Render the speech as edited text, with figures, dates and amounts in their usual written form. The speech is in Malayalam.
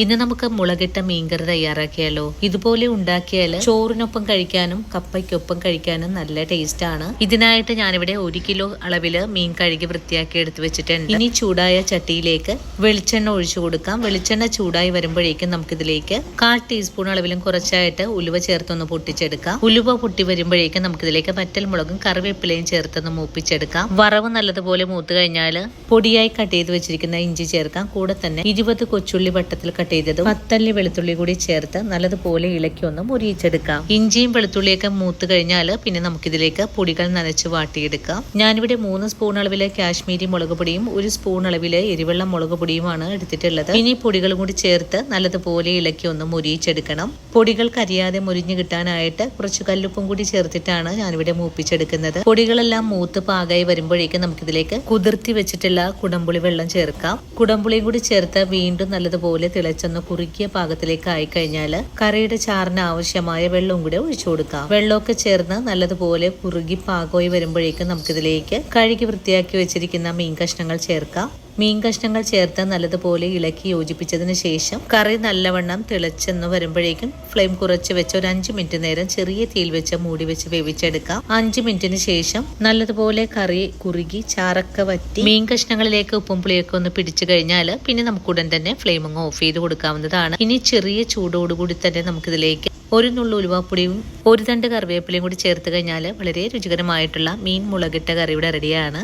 ഇന്ന് നമുക്ക് മുളകിട്ട മീൻകറി തയ്യാറാക്കിയാലോ. ഇതുപോലെ ഉണ്ടാക്കിയാൽ ചോറിനൊപ്പം കഴിക്കാനും കപ്പയ്ക്കൊപ്പം കഴിക്കാനും നല്ല ടേസ്റ്റ് ആണ്. ഇതിനായിട്ട് ഞാനിവിടെ 1 കിലോ അളവില് മീൻ കഴുകി വൃത്തിയാക്കി എടുത്തു വെച്ചിട്ടുണ്ട്. ഇനി ചൂടായ ചട്ടിയിലേക്ക് വെളിച്ചെണ്ണ ഒഴിച്ചു കൊടുക്കാം. വെളിച്ചെണ്ണ ചൂടായി വരുമ്പോഴേക്കും നമുക്കിതിലേക്ക് 1/4 ടീസ്പൂൺ അളവിലും കുറച്ചായിട്ട് ഉലുവ ചേർത്തൊന്ന് പൊട്ടിച്ചെടുക്കാം. ഉലുവ പൊട്ടി വരുമ്പോഴേക്കും നമുക്കിതിലേക്ക് വറ്റൽമുളകും കറിവേപ്പിലയും ചേർത്തൊന്ന് മൂപ്പിച്ചെടുക്കാം. വറവ് നല്ലതുപോലെ മൂത്ത് കഴിഞ്ഞാൽ പൊടിയായി കട്ട് ചെയ്ത് വെച്ചിരിക്കുന്ന ഇഞ്ചി ചേർക്കാം. കൂടെ തന്നെ 20 കൊച്ചുള്ളി വട്ടത്തിൽ ചെയ്തതും 10 അല്ലി വെളുത്തുള്ളി കൂടി ചേർത്ത് നല്ലതുപോലെ ഇളക്കി ഒന്ന് മുരിയിച്ചെടുക്കാം. ഇഞ്ചിയും വെളുത്തുള്ളിയൊക്കെ മൂത്ത് കഴിഞ്ഞാൽ പിന്നെ നമുക്കിതിലേക്ക് പൊടികൾ നനച്ച് വാട്ടിയെടുക്കാം. ഞാനിവിടെ 3 സ്പൂൺ അളവില് കാശ്മീരി മുളക് പൊടിയും 1 സ്പൂൺ അളവില് എരിവെള്ള മുളക് പൊടിയുമാണ് എടുത്തിട്ടുള്ളത്. ഇനി പൊടികളും കൂടി ചേർത്ത് നല്ലതുപോലെ ഇളക്കി ഒന്ന് മുരിയിച്ചെടുക്കണം. പൊടികൾ കരിയാതെ മുരിഞ്ഞു കിട്ടാനായിട്ട് കുറച്ച് കല്ലുപ്പും കൂടി ചേർത്തിട്ടാണ് ഞാനിവിടെ മൂപ്പിച്ചെടുക്കുന്നത്. പൊടികളെല്ലാം മൂത്ത് പാകമായി വരുമ്പോഴേക്കും നമുക്കിതിലേക്ക് കുതിർത്തി വെച്ചിട്ടുള്ള കുടംപുളി വെള്ളം ചേർക്കാം. കുടംപുളിയും കൂടി ചേർത്ത് വീണ്ടും നല്ലതുപോലെ ചെന്ന് കുറുക്കിയ പാകത്തിലേക്ക് ആയിക്കഴിഞ്ഞാൽ കറിയുടെ ചാറിന് ആവശ്യമായ വെള്ളവും കൂടെ ഒഴിച്ചു കൊടുക്കാം. വെള്ളമൊക്കെ ചേർന്ന് നല്ലതുപോലെ കുറുകി പാകമായി വരുമ്പോഴേക്കും നമുക്കിതിലേക്ക് കഴുകി വൃത്തിയാക്കി വെച്ചിരിക്കുന്ന മീൻ കഷ്ണങ്ങൾ ചേർക്കാം. മീൻ കഷ്ണങ്ങൾ ചേർത്ത് നല്ലതുപോലെ ഇളക്കി യോജിപ്പിച്ചതിന് ശേഷം കറി നല്ലവണ്ണം തിളച്ചെന്ന് വരുമ്പോഴേക്കും ഫ്ലെയിം കുറച്ച് വെച്ച് ഒരു 5 മിനിറ്റ് നേരം ചെറിയ തീയിൽ വെച്ച് മൂടി വെച്ച് വേവിച്ചെടുക്കാം. 5 മിനിറ്റിന് ശേഷം നല്ലതുപോലെ കറി കുറുകി ചാറൊക്കെ വറ്റി മീൻ കഷ്ണങ്ങളിലേക്ക് ഉപ്പും പുളിയൊക്കെ ഒന്ന് പിടിച്ചു കഴിഞ്ഞാൽ പിന്നെ നമുക്ക് ഉടൻ തന്നെ ഫ്ലെയിം അങ്ങ് ഓഫ് ചെയ്ത് കൊടുക്കാവുന്നതാണ്. ഇനി ചെറിയ ചൂടോടുകൂടി തന്നെ നമുക്കിതിലേക്ക് 1 നുള്ളു ഉലുവാപ്പൊടിയും 1 തണ്ട് കറിവേപ്പിലയും കൂടി ചേർത്ത് കഴിഞ്ഞാൽ വളരെ രുചികരമായിട്ടുള്ള മീൻ മുളകിട്ട കറി ഇവിടെ റെഡിയാണ്.